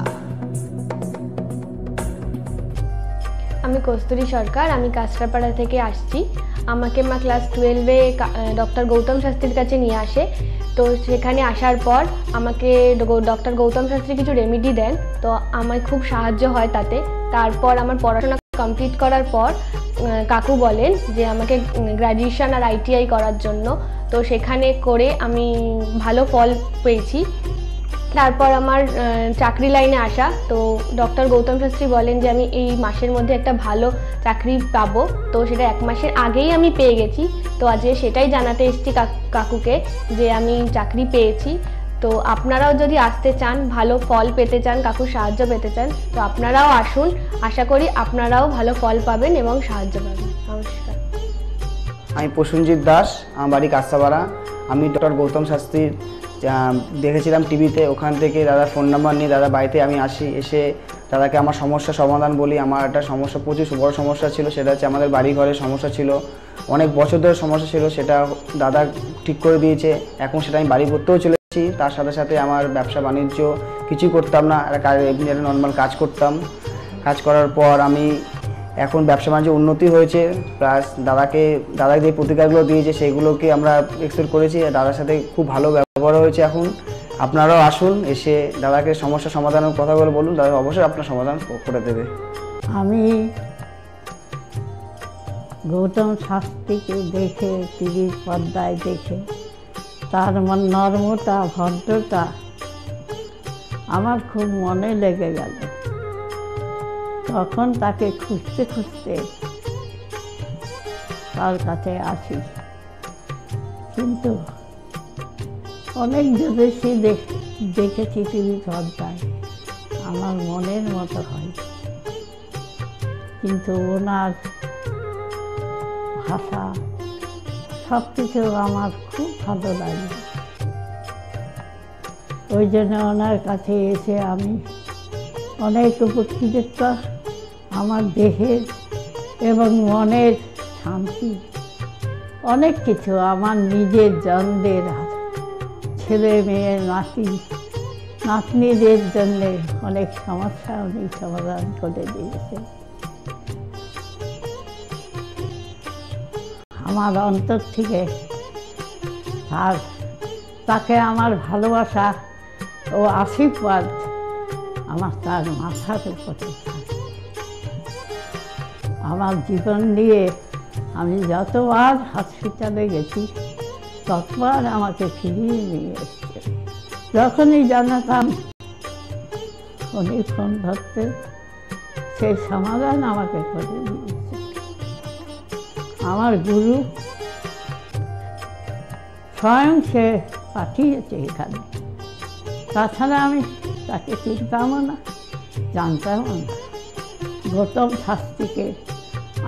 আমি কস্তুরী সরকার, আমি কাঁচরাপাড়া থেকে আসছি। আমাকে মা ক্লাস 12-এ ডক্টর গৌতম শাস্ত্রীর কাছে নিয়ে আসে। তো সেখানে আসার পর আমাকে ডক্টর গৌতম শাস্ত্রী কিছু রেমেডি দেন, তো আমার খুব সাহায্য হয় তাতে। তারপর আমার পড়াশোনা কমপ্লিট করার পর কাকু বলেন যে আমাকে গ্র্যাজুয়েশন আর ITI করার জন্য। তো সেখানে করে আমি ভালো ফল পেয়েছি। তারপর আমার চাকরি লাইনে আসা, তো ডক্টর গৌতম শাস্ত্রী বলেন যে আমি এই মাসের মধ্যে একটা ভালো চাকরি পাবো। তো সেটা 1 মাসের আগেই আমি পেয়ে গেছি। তো আজকে সেটাই জানাতে এসেছি কাকুকে যে আমি চাকরি পেয়েছি। তো আপনারাও যদি আসতে চান, ভালো ফল পেতে চান, কাকুর সাহায্য পেতে চান, তো আপনারাও আসুন। আশা করি আপনারাও ভালো ফল পাবেন এবং সাহায্য পাবেন। নমস্কার। আমি প্রসেনজিৎ দাস, আমার বাড়ি কাঁচরাপাড়া। আমি ডক্টর গৌতম শাস্ত্রীর দেখেছিলাম টিভিতে, ওখান থেকে দাদার ফোন নাম্বার নিয়ে দাদা বাড়িতে আমি আসি। এসে দাদাকে আমার সমস্যার সমাধান বলি। আমার একটা সমস্যা, প্রচুর বড় সমস্যা ছিল, সেটা হচ্ছে আমাদের বাড়ি ঘরের সমস্যা ছিল, অনেক বছর ধরে সমস্যা ছিল, সেটা দাদা ঠিক করে দিয়েছে। এখন সেটা আমি বাড়ি করতেও চলেছি। তার সাথে সাথে আমার ব্যবসা বাণিজ্য কিছুই করতাম না, এমনি একটা নর্মাল কাজ করতাম। কাজ করার পর আমি এখন ব্যবসা বাণিজ্য উন্নতি হয়েছে, প্লাস দাদাকে যে প্রতিকারগুলো দিয়েছে সেগুলোকে আমরা এক্সপেক্ট করেছি। দাদার সাথে খুব ভালো ব্যবহার হয়েছে। এখন আপনারাও আসুন, এসে দাদাকে সমস্যা সমাধানের কথাগুলো বলুন, দাদা অবশ্যই আপনার সমাধান করে দেবে। আমি গৌতম শাস্ত্রীকে দেখে, টিভির পর্দায় দেখে তার নর্মতা, ভদ্রতা আমার খুব মনে লেগে গেল। তখন তাকে খুঁজতে খুঁজতে তার কাছে আসি। কিন্তু অনেক জ্যোতিষী দেখেছি টিভি পর্দায়, আমার মনের মতো হয়, কিন্তু ওনার ভাষা সব কিছু আমার খুব ভালো লাগে। ওই জন্য ওনার কাছে এসে আমি অনেক উপকৃত। আমার দেহের এবং মনের শান্তি, অনেক কিছু, আমার নিজের জনদের, ছেলে মেয়ে, নাতনিদের জন্যে অনেক সমস্যা উনি সমাধান করে দিয়েছে। আমার অন্তর থেকে তাকে আমার ভালোবাসা ও আশীর্বাদ আমার তার মাথার উপরে। আমার জীবন নিয়ে আমি যতবার হসপিটালে গেছি ততবার আমাকে ফিরিয়ে নিয়ে এসছে। যখনই জানাতাম উনি ফোন ধরতে, সেই সমাধান আমাকে করে দিয়েছে। আমার গুরু স্বয়ং সে পাঠিয়েছে এখানে, তাছাড়া আমি তাকে চিনতামও না, জানতামও না। গৌতম শাস্ত্রীকে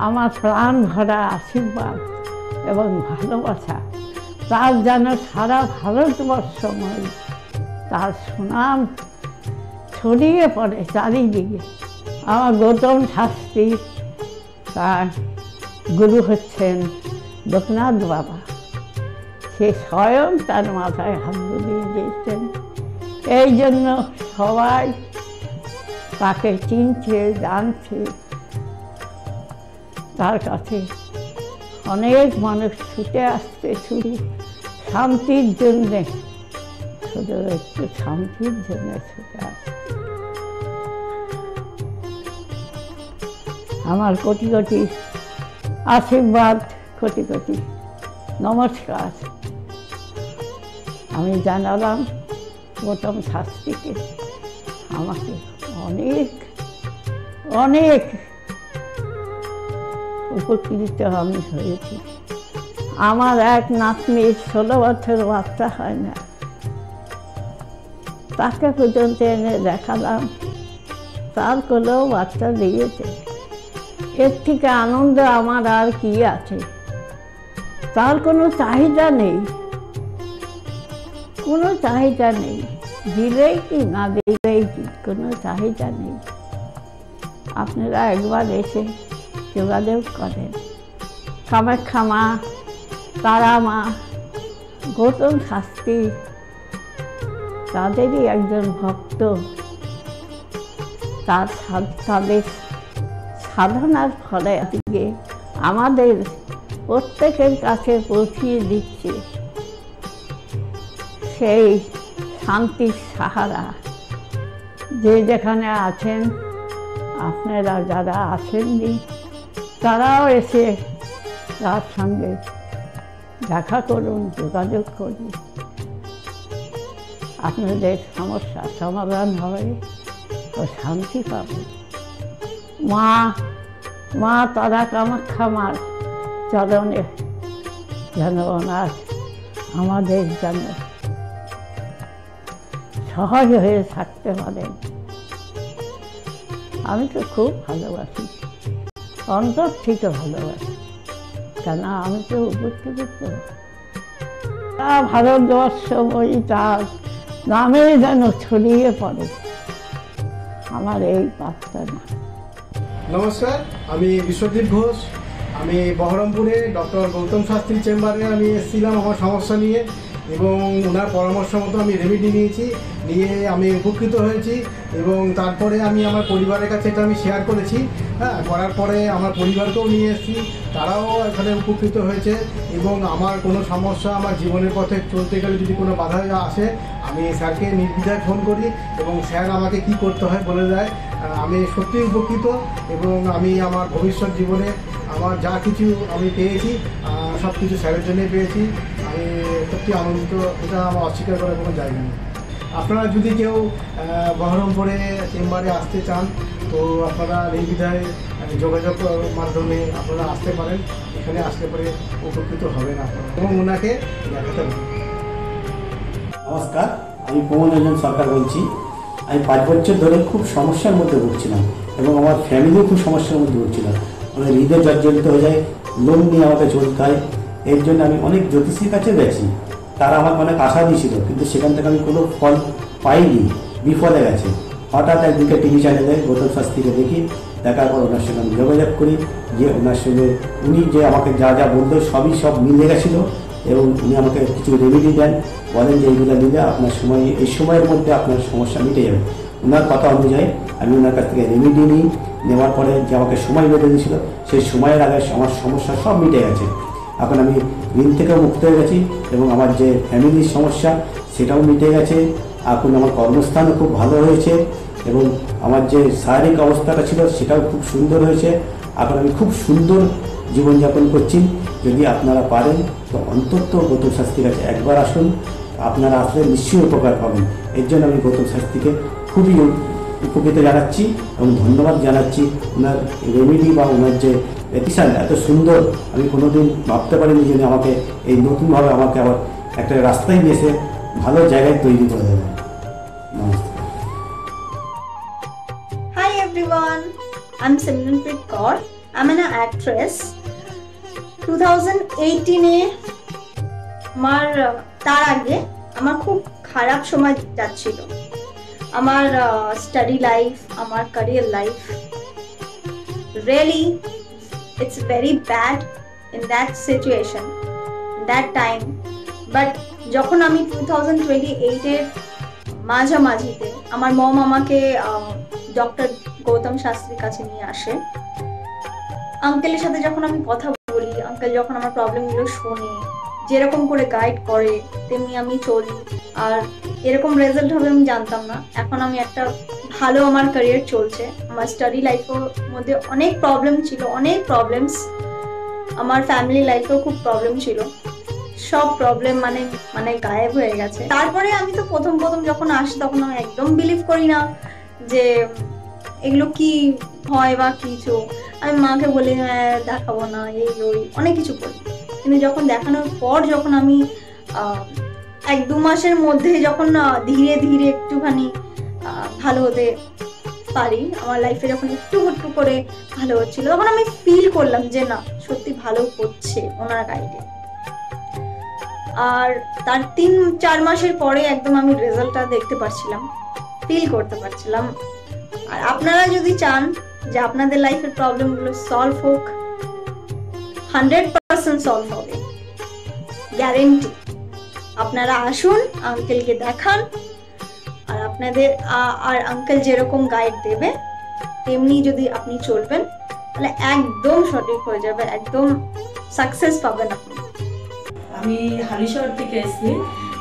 আমার প্রাণ ভরা আশীর্বাদ এবং ভালোবাসা। তার যেন সারা ভারতবর্ষময় তার সুনাম ছড়িয়ে পড়ে চারিদিকে। আমার গৌতম শাস্ত্রী, তার গুরু হচ্ছেন লোকনাথ বাবা। সে স্বয়ং তার মাথায় হাত বুলিয়ে দিয়েছেন। এই জন্য সবাই তাকে চিনছে, জানছে। তার কাছে অনেক মানুষ ছুটে আসছে, শুধু শান্তির জন্যে, শুধু একটু শান্তির জন্য ছুটে আসছে। আমার কোটি কোটি আশীর্বাদ, কোটি কোটি নমস্কার আমি জানালাম গৌতম শাস্ত্রীকে। আমাকে অনেক অনেক উপকৃত আমি হয়েছি। আমার এক নাতনির 16 বছর বাচ্চা হয় না, তাকে পর্যন্ত এনে দেখালাম, তার কোলেও বাচ্চা দিয়েছে। এর থেকে আনন্দ আমার আর কি আছে? তার কোনো চাহিদা নেই, কোনো চাহিদা নেই। দিলেই কি, না দিলেই কি, কোনো চাহিদা নেই। আপনারা একবার এসে যোগাযোগ করেন। কামাখ্যা মা, তারা মা, গৌতম শাস্ত্রী, তাদেরই একজন ভক্ত তাদের সাধনার ফলে আজকে আমাদের প্রত্যেকের কাছে পৌঁছিয়ে দিচ্ছে সেই শান্তির সাহারা। যে যেখানে আছেন, আপনারা যারা আসেননি তারাও এসে তার সঙ্গে দেখা করুন, যোগাযোগ করুন। আপনাদের সমস্যার সমাধান হবে ও শান্তি পাবে। মা তারা কামাখ্যা মার চরণে যেন ওনার আমাদের যেন সহজ হয়ে থাকতে পারেন। আমি তো খুব ভালোবাসি, অন্তর থেকে ভালোবাসি, কেন আমি তো উপকৃত। ভারতবর্ষ বই তার নামে যেন ছড়িয়ে পড়ে, আমার এই প্রার্থনা। নমস্কার, আমি বিশ্বজিৎ ঘোষ। আমি বহরমপুরে ডক্টর গৌতম শাস্ত্রীর চেম্বারে আমি এসেছিলাম আমার সমস্যা নিয়ে, এবং ওনার পরামর্শ মতো আমি রেমেডি নিয়ে আমি উপকৃত হয়েছি। এবং তারপরে আমি আমার পরিবারের কাছে এটা আমি শেয়ার করেছি। করার পরে আমার পরিবারকেও নিয়ে এসেছি, তারাও এখানে উপকৃত হয়েছে। এবং আমার কোনো সমস্যা, আমার জীবনের পথে চলতে গেলে যদি কোনো বাধা আসে, আমি স্যারকে নির্দ্বিধায় ফোন করি এবং স্যার আমাকে কি করতে হয় বলে দেয়। আমি সত্যিই উপকৃত, এবং আমি আমার ভবিষ্যৎ জীবনে আমার যা কিছু আমি পেয়েছি সব কিছু স্যারের জন্যই পেয়েছি। আমি সত্যি আনন্দিত, এটা আমার অস্বীকার করার কোনো জায়গা নেই। আপনারা যদি কেউ বহরমপুরে চেম্বারে আসতে চান, তো আপনারা নির্দ্বিধায় যোগাযোগ মাধ্যমে আপনারা আসতে পারেন। এখানে আসলে পরে উপকৃত হবেন আপনারা, এবং ওনাকে দেখাতে পারেন। নমস্কার, আমি প্রমোদ রঞ্জন সরকার বলছি। আমি 5 বছর ধরে খুব সমস্যার মধ্যে ভুগছিলাম, এবং আমার ফ্যামিলিও খুব সমস্যার মধ্যে ভুগছিল। আমার হৃদয় জর্জরিত হয়ে যায়, লোন নিয়ে আমাকে চলতে হয়। এর জন্য আমি অনেক জ্যোতিষীর কাছে গেছি, তারা আমাকে অনেক আশা দিয়েছিল, কিন্তু সেখান থেকে আমি কোনো ফল পাইনি, বিফলে গেছে। হঠাৎ একদিকে টিভি চ্যানেলে গৌতম শাস্ত্রীকে দেখি, দেখার পর ওনার সঙ্গে আমি যোগাযোগ করি, যে ওনার সঙ্গে উনি যে আমাকে যা যা বলতো সব মিলে গেছিলো, এবং উনি আমাকে কিছু রেমেডি দেন, বলেন যে এইগুলো নিলে আপনার এই সময়ের মধ্যে আপনার সমস্যা মিটে যাবে। ওনার কথা অনুযায়ী আমি ওনার কাছ থেকে রেমেডি নিই, নেওয়ার পরে যে আমাকে সময় বেঁধে দিয়েছিল, সেই সময়ের আগে আমার সমস্যা সব মিটে গেছে। এখন আমি ঋণ থেকেও মুক্ত হয়ে গেছি, এবং আমার যে ফ্যামিলির সমস্যা সেটাও মিটে গেছে। এখন আমার কর্মস্থানও খুব ভালো হয়েছে, এবং আমার যে শারীরিক অবস্থাটা ছিল সেটাও খুব সুন্দর হয়েছে। এখন আমি খুব সুন্দর জীবনযাপন করছি। যদি আপনারা পারেন তো অন্তত গৌতম শাস্ত্রীর কাছে একবার আসুন, আপনারা আসলে নিশ্চয়ই উপকার পাবেন। এর জন্য আমি গৌতম শাস্ত্রীকে খুবই উপকৃত জানাচ্ছি এবং ধন্যবাদ জানাচ্ছি। ওনার রেমেডি বা ওনার যে এপিসান এত সুন্দর, আমি কোনোদিন ভাবতে পারিনি যে আমাকে এই নতুনভাবে আমাকে আবার একটা রাস্তায় নিয়ে এসে ভালো জায়গায় তৈরি করে দেবে। নমস্কার। Hi everyone, I'm Simranpreet Kaur. I'm an actress. 2018-এ তার আগে আমার খুব খারাপ সময় যাচ্ছিল। আমার স্টাডি লাইফ, আমার career life, really it's very bad in that situation, that time. But যখন আমি 2028-এর মাঝামাঝিতে আমার মম আমাকে ডক্টর গৌতম শাস্ত্রীর কাছে নিয়ে আসে। আঙ্কেলের সাথে যখন আমি কথা বলি, আঙ্কেল যখন আমার প্রবলেমগুলো শোনে, যেরকম করে গাইড করে তেমনি আমি চলি, আর এরকম রেজাল্ট হবে আমি জানতাম না। এখন আমি একটা ভালো আমার ক্যারিয়ার চলছে। আমার স্টাডি লাইফের মধ্যে অনেক প্রবলেম ছিল, অনেক প্রবলেমস। আমার ফ্যামিলি লাইফেও খুব প্রবলেম ছিল, সব প্রবলেম মানে গায়েব হয়ে গেছে। তারপরে আমি তো প্রথম যখন আসি তখন আমি একদম বিলিভ করি না যে এগুলো কি হয় বা কিছু। আমি মাকে বলি দেখাবো না, এই ওই অনেক কিছু বলি, কিন্তু যখন দেখানোর পর যখন আমি 1-2 মাসের মধ্যে যখন ধীরে ধীরে একটুখানি ভালো হতে পারি, আমার লাইফে যখন একটু করে ভালো হচ্ছিল, তখন আমি ফিল করলাম যে না, সত্যি ভালো হচ্ছে ওনার গাইডে। আর তার 3-4 মাসের পরে একদম আমি রেজাল্টটা দেখতে পারছিলাম, ফিল করতে পারছিলাম। আর আপনারা যদি চান যে আপনাদের লাইফের প্রবলেমগুলো সলভ হোক, 100% সলভ হবে, গ্যারেন্টি। আপনারা আসুন, আঙ্কেলকে দেখান, আপনাদের আর আঙ্কেল যেরকম গাইড দেবে তেমনি যদি আপনি চলবেন তাহলে একদম সঠিক হয়ে যাবে, একদম সাকসেস পাবেন আপনি। আমি হালিশহর থেকে এসেছি,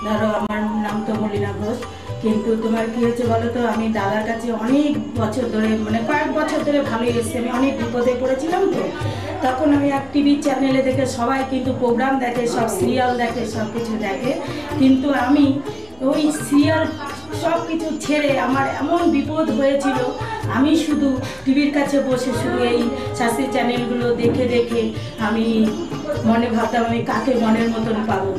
ধরো আমার নাম তো মলিনা ঘোষ, কিন্তু তোমার কি হয়েছে বলো তো, আমি দাদার কাছে অনেক বছর ধরে মানে কয়েক বছর ধরে ভালোই এসেছি, আমি অনেক বিপদে পড়েছিলাম তো তখন আমি এক টিভি চ্যানেলে দেখে সবাই কিন্তু প্রোগ্রাম দেখে, সব সিরিয়াল দেখে, সব কিছু দেখে, কিন্তু আমি ওই সিরিয়াল সব কিছু ছেড়ে আমার এমন বিপদ হয়েছিল, আমি শুধু টিভির কাছে বসে শুধু এই শাস্ত্রীয় চ্যানেলগুলো দেখে দেখে আমি মনে ভাবতাম আমি কাকে মনের মতন পাবো,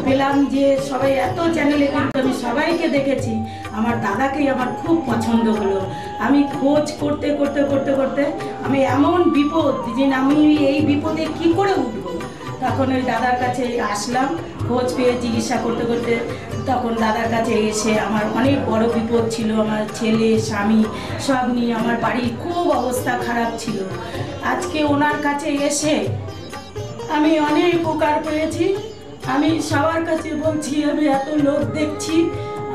পেলাম যে সবাই এত চ্যানেলে কিন্তু আমি সবাইকে দেখেছি, আমার দাদাকেই আমার খুব পছন্দ হলো। আমি খোঁজ করতে করতে করতে করতে আমি এমন বিপদ যে আমি এই বিপদে কি করে উঠবো, তখন ওই দাদার কাছে আসলাম, খোঁজ পেয়ে চিকিৎসা করতে করতে তখন দাদার কাছে এসে আমার অনেক বড় বিপদ ছিল, আমার ছেলে স্বামী সব নিয়ে আমার বাড়ির খুব অবস্থা খারাপ ছিল। আজকে ওনার কাছে এসে আমি অনেক উপকার পেয়েছি। আমি সবার কাছে বলছি, আমি এত লোক দেখছি,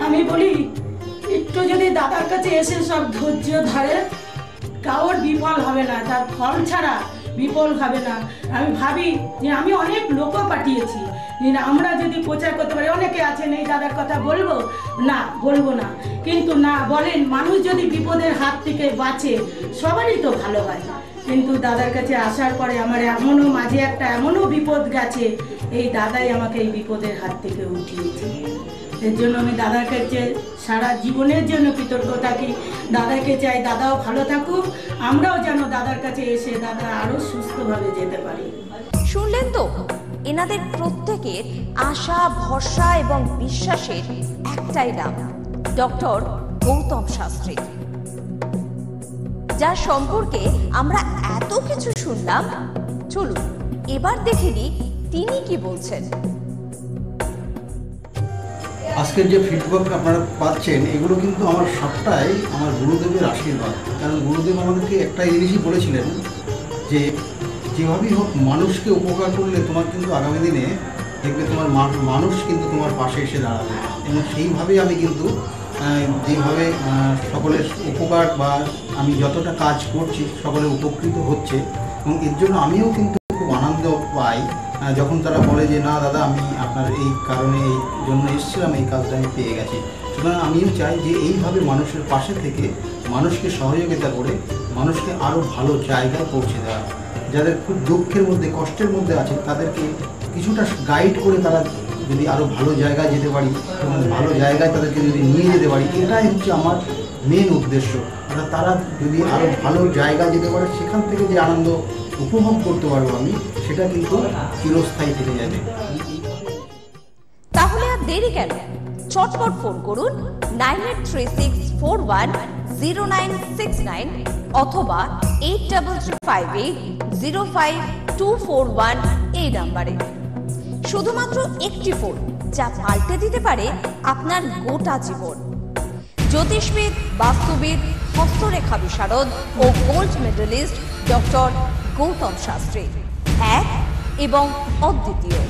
আমি বলি একটু যদি দাদার কাছে এসে সব ধৈর্য ধরে কারোর বিফল হবে না, তার ফল ছাড়া বিফল হবে না। আমি ভাবি যে আমি অনেক লোকও পাঠিয়েছি, আমরা যদি প্রচার করতে পারি, অনেকে আছেন এই দাদার কথা বলবো না, বলবো না, কিন্তু না বলেন, মানুষ যদি বিপদের হাত থেকে বাঁচে সবারই তো ভালো হয়। কিন্তু দাদার কাছে আসার পরে আমার এমনও মাঝে একটা এমনও বিপদ গেছে, এই দাদাই আমাকে এই বিপদের হাত থেকে উঠিয়েছে। এর জন্য আমি দাদার কাছে সারা জীবনের জন্য কৃতজ্ঞ থাকি, দাদাকে চাই দাদাও ভালো থাকুক, আমরাও যেন দাদার কাছে এসে দাদা আরো সুস্থভাবে যেতে পারি। শুনলেন তো, এনাদের প্রত্যেকের আশা, ভরসা এবং বিশ্বাসের একটাই নাম, ডক্টর গৌতম শাস্ত্রী, যার সম্পর্কে আমরা এত কিছু শুনলাম। চলুন এবার দেখে নিই তিনি কি বলছেন। আজকের যে ফিডব্যাক আপনারা পাচ্ছেন এগুলো কিন্তু আমার সবটাই আমার গুরুদেবের আশীর্বাদ। কারণ গুরুদেব আমাদেরকে একটা জিনিসই বলেছিলেন যে যেভাবেই হোক মানুষকে উপকার করলে তোমার কিন্তু আগামী দিনে দেখবে তোমার মানুষ কিন্তু তোমার পাশে এসে দাঁড়াবে। এবং সেইভাবেই আমি কিন্তু যেভাবে সকলের উপকার বা আমি যতটা কাজ করছি সকলে উপকৃত হচ্ছে, এবং এর জন্য আমিও কিন্তু খুব আনন্দ পাই যখন তারা বলে যে না দাদা আমি আপনার এই কারণে এই জন্য এসেছিলাম, এই কাজটা আমি পেয়ে গেছি। সুতরাং আমিও চাই যে এইভাবে মানুষের পাশে থেকে মানুষকে সহযোগিতা করে মানুষকে আরও ভালো জায়গায় পৌঁছে দেওয়া। যাদের খুব দুঃখের মধ্যে কষ্টের মধ্যে আছে তাদেরকে কিছুটা গাইড করে তারা যদি আরও ভালো জায়গায় যেতে পারি এবং ভালো জায়গায় তাদেরকে যদি নিয়ে যেতে পারি, এটাই হচ্ছে আমার মেন উদ্দেশ্য। অর্থাৎ তারা যদি আরও ভালো জায়গায় যেতে পারে সেখান থেকে যে আনন্দ উপভোগ করতে পারবো আমি, সেটা কিন্তু চিরস্থায়ী থেকে যাবে। তাহলে আর দেরি কেন, চটপট ফোন করুন 9836410969 অথবা 8358052441 এই নাম্বারে। শুধুমাত্র একটি ফোন যা পাল্টে দিতে পারে আপনার গোটা জীবন। জ্যোতিষবিদ, বাস্তুবিদ, হস্তরেখা বিশারদ ও gold medallist doctor Gautam Shastri, এক এবং অদ্বিতীয়।